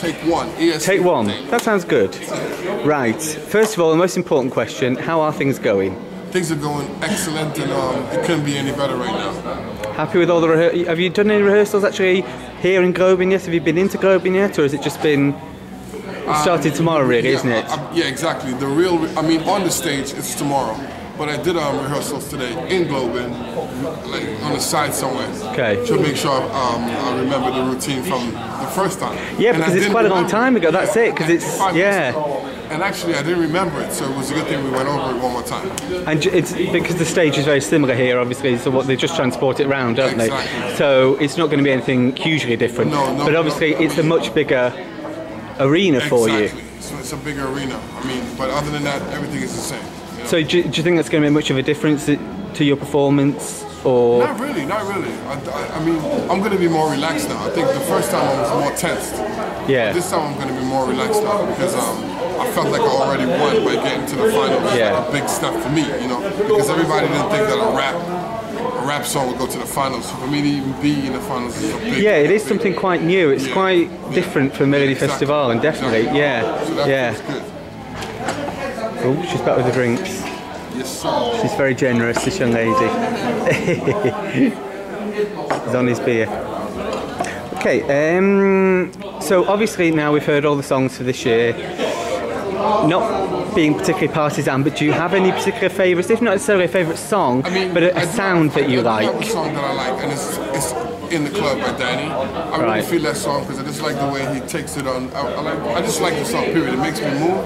take one. ESC Take one. That sounds good. Right. First of all, the most important question: how are things going? Things are going excellent, and it couldn't be any better right now. Happy with all the have you done any rehearsals actually here in Groben yet? Have you been into Groben yet, or has it just been started tomorrow, really, isn't it? Yeah, exactly. The real, I mean, on the stage it's tomorrow, but I did rehearsals today in Groben, like on the side somewhere. Okay. To make sure I remember the routine from the first time. Yeah, because it's quite a long time ago. That's it. Because it's And actually, I didn't remember it, so it was a good thing we went over it one more time. And it's because the stage is very similar here, obviously. So what they just transport it around, don't they? Exactly. So it's not going to be anything hugely different. No, but obviously, it's a much bigger arena for you. So it's a bigger arena. I mean, but other than that, everything is the same. You know? So do you think that's going to make much of a difference to your performance? Or not really. I mean, I'm going to be more relaxed now. I think the first time I was more tensed. Yeah. This time I'm going to be more relaxed now because I felt like I already won by getting to the finals. Yeah. Like a big step for me, you know, because everybody didn't think that a rap song would go to the finals. So for me to even be in the finals is a big. Yeah, it is something quite new. It's quite different from Melodifestivalen, definitely. Exactly. Yeah. So that's good. Oh, she's back with the drinks. Yes, sir. She's very generous, this young lady. He's on his beer. Okay, so obviously now we've heard all the songs for this year. Not being particularly partisan, but do you have any particular favourites? If not necessarily a favourite song, but a sound that you like. I have a song that I like, and it's In the Club by Danny. I really feel that song because I just like the way he takes it on. I just like the song, period. It makes me move.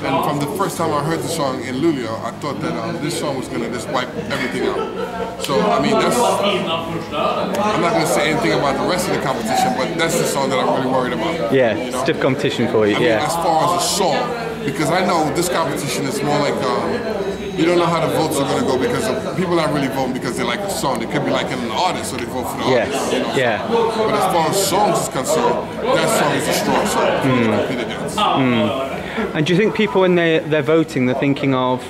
And from the first time I heard the song in Luleå, I thought that this song was going to just wipe everything out. So, I mean, I'm not going to say anything about the rest of the competition, but that's the song that I'm really worried about. Yeah, you know? Stiff competition for you, I mean, as far as a song, because I know this competition is more like, you don't know how the votes are going to go because people aren't really voting because they like a song. They could be liking an artist, so they vote for the artist. You know? Yeah. But as far as songs is concerned, that song is a strong song to compete against. And do you think people, when they're voting, they're thinking of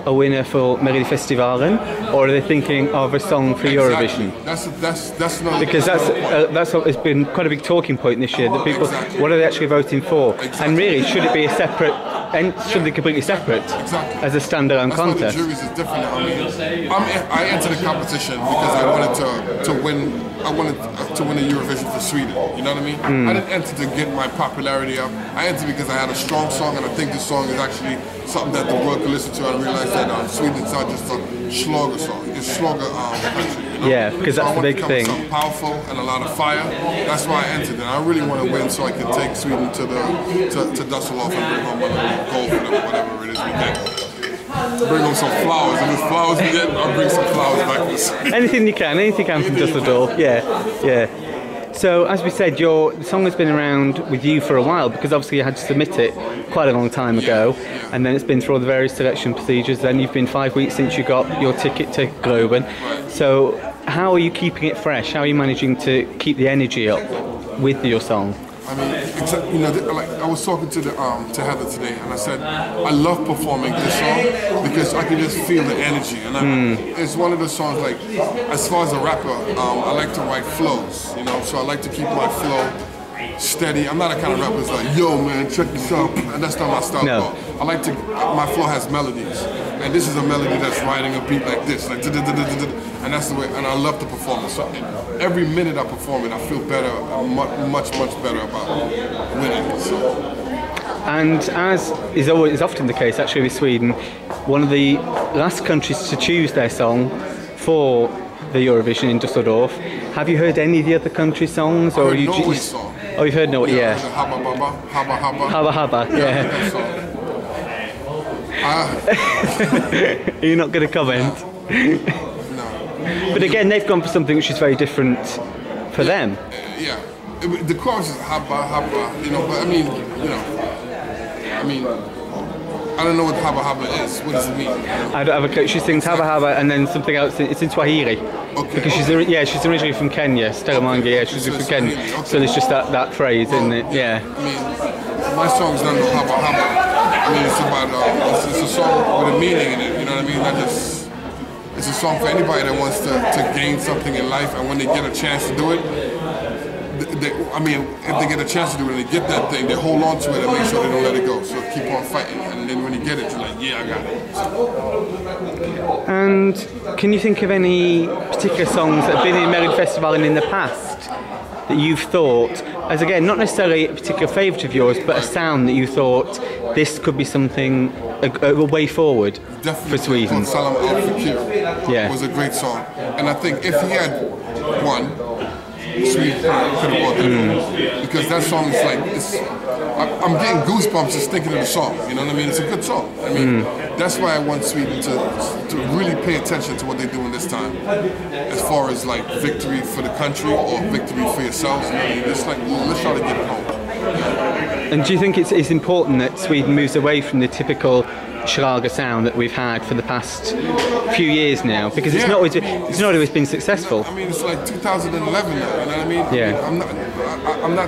a winner for Melodifestivalen, or are they thinking of a song for Eurovision? That's not because that's what has been quite a big talking point this year. That people, what are they actually voting for? And really, should it be a separate? And should be completely separate as a standalone contest? The juries is different. I mean, I entered the competition because I wanted to win. I wanted to win a Eurovision for Sweden. You know what I mean? I didn't enter to get my popularity up. I entered because I had a strong song, and I think this song is actually something that the world can listen to and realize that Sweden is not just a schlager song. It's schlager country. You know? Yeah, because that's the big thing. Something powerful and a lot of fire. That's why I entered, and I really want to win so I can take Sweden to Düsseldorf and bring home gold for them, whatever it is we get. Bring them some flowers, and if flowers we get, I'll bring some flowers back to Sweden. Anything you can from Düsseldorf. Yeah. So, as we said, the song has been around with you for a while because obviously you had to submit it quite a long time ago, and then it's been through all the various selection procedures. Then you've been 5 weeks since you got your ticket to Groben. So, how are you keeping it fresh? How are you managing to keep the energy up with your song? I mean, you know, like I was talking to Heather today, and I said I love performing this song because I can just feel the energy, and it's one of the songs like, as far as a rapper, I like to write flows, you know, so I like to keep my flow steady. I'm not a kind of rapper that's like, yo man, check this out, and that's not my style. No. I like to, my flow has melodies, and this is a melody that's riding a beat like this, like and that's the way, and I love the performance. So every minute I perform it, I feel better, much better about winning. So. And as is often the case actually with Sweden, one of the last countries to choose their song for the Eurovision in Düsseldorf. Have you heard any of the other country songs? Or you just song. Oh, you've heard Norway, yeah. Habba Habba, Habba Habba. Habba Habba, yeah. Are you not going to comment? No. But again, they've gone for something which is very different for them. Yeah. The chorus is Habba Habba, you know, but I mean, you know, I don't know what Habba Habba is. What does it mean? I don't have a clue. She sings Habba Habba and then something else. It's in Swahili. Okay. Because she's originally from Kenya, Stella Mange. Yeah, she's from Kenya. Okay. So there's just that phrase, isn't it? Yeah. I mean, my song's not no Habba Habba. I mean, it's about it's a song with a meaning in it. You know what I mean? It's a song for anybody that wants to gain something in life, and when they get a chance to do it, I mean, if they get a chance to do it and they get that thing, they hold on to it and make sure they don't let it go. So keep on fighting, and then when you get it, you're like, yeah, I got it. And can you think of any particular songs that have been in Melodifestivalen in the past that you've thought, as again, not necessarily a particular favourite of yours, but a sound that you thought this could be something, a way forward Definitely for Sweden? Salam Al Fakir was a great song, and I think if he had won, Sweden could have brought that in. Because that song is like, I'm getting goosebumps just thinking of the song, you know what I mean? It's a good song. I mean, that's why I want Sweden to really pay attention to what they're doing this time, as far as like victory for the country or victory for yourselves. You know what I mean? It's like, let's try to get it home. And do you think it's important that Sweden moves away from the typical Schlager sound that we've had for the past few years now, because it's not always been successful? I mean, it's like 2011 now, you know what I mean? Yeah. I'm not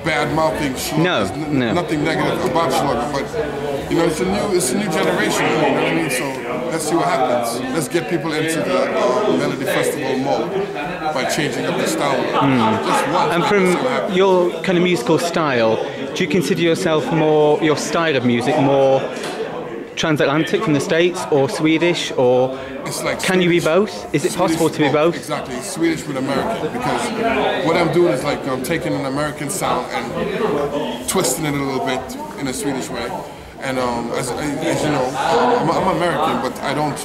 bad mouthing Schlager. No. Nothing negative about Schlager, but you know, it's a new generation. You know what I mean? So let's see what happens. Let's get people into the Melodifestivalen more by changing up the style. Just once. And from your kind of musical style, do you consider yourself more, your style of music, more transatlantic from the States or Swedish, or it's like can you be both? Is it possible to be both? Exactly, Swedish with American, because what I'm doing is like I'm taking an American sound and twisting it a little bit in a Swedish way. And as you know, I'm American, but I don't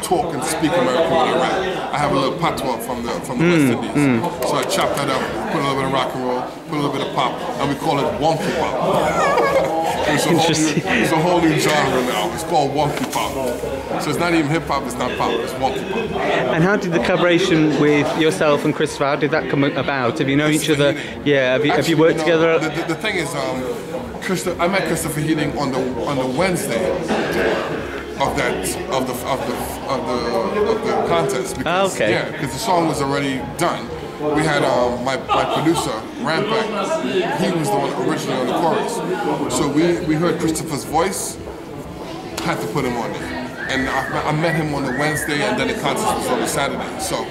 talk and speak American when I rap. I have a little patois from the West Indies. So I chop that up, put a little bit of rock and roll, put a little bit of pop, and we call it wonky pop. It's a whole new genre now. It's called wonky pop. So it's not even hip hop, it's not pop, it's wonky pop. And how did the collaboration with yourself and Christopher, how did that come about? Have you known each other? Yeah, have you worked together? The thing is, I met Christopher Heating on the Wednesday of the contest, because because the song was already done. We had my producer Rampack. He was the one originally on the chorus. So we heard Christopher's voice, had to put him on there. And I met him on the Wednesday, and then the contest was on the Saturday. So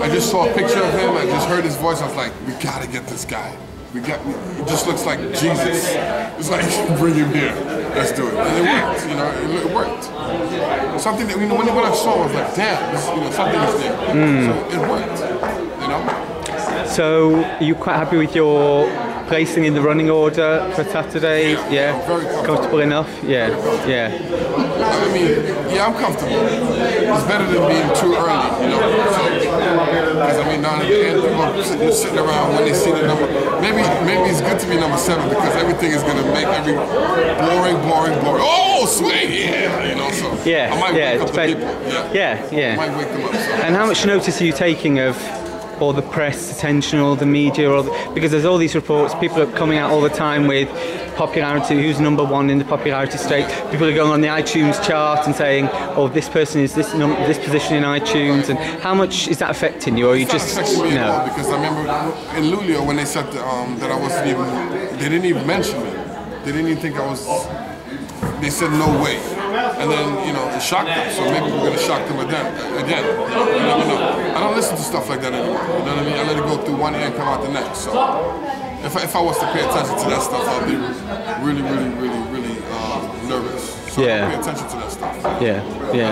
I just saw a picture of him. I just heard his voice. I was like, we gotta get this guy. He just looks like Jesus. It's like, bring him here. Let's do it. And it worked. You know, it worked. Something that when I saw, I was like, damn, this, something is there. So it worked. You know. So are you quite happy with your placing in the running order for Saturday? Yeah. Very comfortable enough. Yeah. I mean, I'm comfortable. It's better than being too early, you know. Because I mean, now at the end, people sitting around when they see the number. Maybe it's good to be number 7, because everything is going to make every boring. Oh, swing, you know. So I might wake up the people. Yeah. I might wake them up. So. And how much notice are you taking of all the press attention, all the media, because there's all these reports, people are coming out all the time with popularity, who's number 1 in the popularity state. People are going on the iTunes chart and saying, oh, this person is this position in iTunes, and how much is that affecting you, or you just no? Because I remember in Luleå when they said that I wasn't even, they didn't even mention me. They didn't even think I was. They said no way, and then it shocked them. So maybe we're gonna shock them again. You never know. I don't listen to stuff like that anymore. You know what I mean? I let it go through one ear and come out the next. So if I was to pay attention to that stuff, I'd be really nervous. So pay attention to that stuff. Yeah.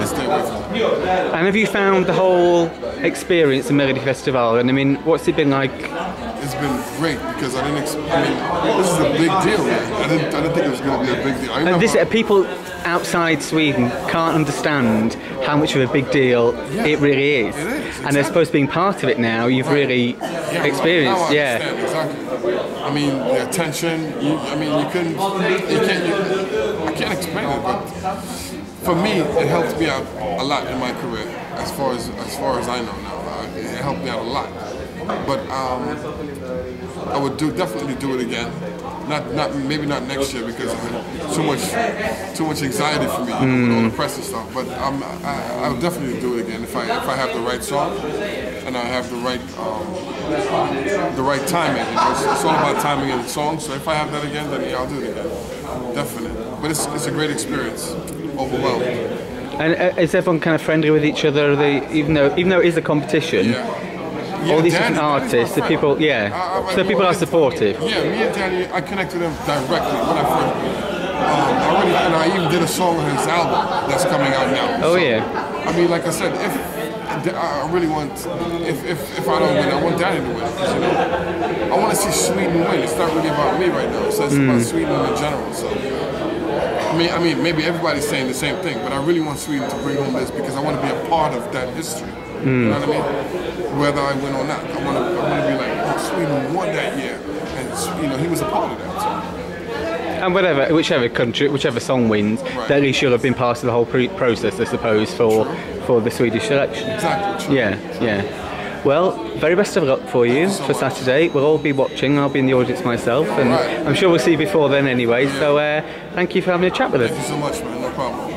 Stay away from that. And have you found the whole experience of Melodifestivalen? And I mean, what's it been like? It's been great, because I mean, this is a big deal, man. I didn't think it was going to be a big deal. And people outside Sweden can't understand how much of a big deal it really is. It is, and they're supposed to be part of it now. You've really experienced, now I understand, exactly. I mean, the attention. I can't explain it, but for me, it helped me out a lot in my career. As far as I know now, it helped me out a lot. But I would definitely do it again. Maybe not next year, because I had too much anxiety for me with all the press and stuff. But I would definitely do it again if I have the right song and I have the right timing. It's all about timing in the song. So if I have that again, then I'll do it again. Definitely. But it's a great experience. Overwhelmed. And is everyone kind of friendly with each other? Even though it is a competition? all these different artists, the people, so people are supportive. Yeah, me and Danny, I connected them directly when I first. And I even did a song on his album that's coming out now. Oh, so, yeah. I mean, like I said, if I really want, if I don't win, I want Danny to win. Because, you know, I want to see Sweden win. It's not really about me right now. So it's about Sweden in general. So I mean, maybe everybody's saying the same thing, but I really want Sweden to bring home this because I want to be a part of that history. You know what I mean? Whether I win or not, I want to be like, oh, Sweden won that year, and you know, he was a part of that. So. And whichever country, whichever song wins, right. At least you'll have been part of the whole process, I suppose, for the Swedish selection. Exactly. True. Yeah. Well, very best of luck for you for Saturday. We'll all be watching. I'll be in the audience myself, and I'm sure we'll see you before then anyway. Yeah. So thank you for having a chat with us. Thank you so much, man. No problem.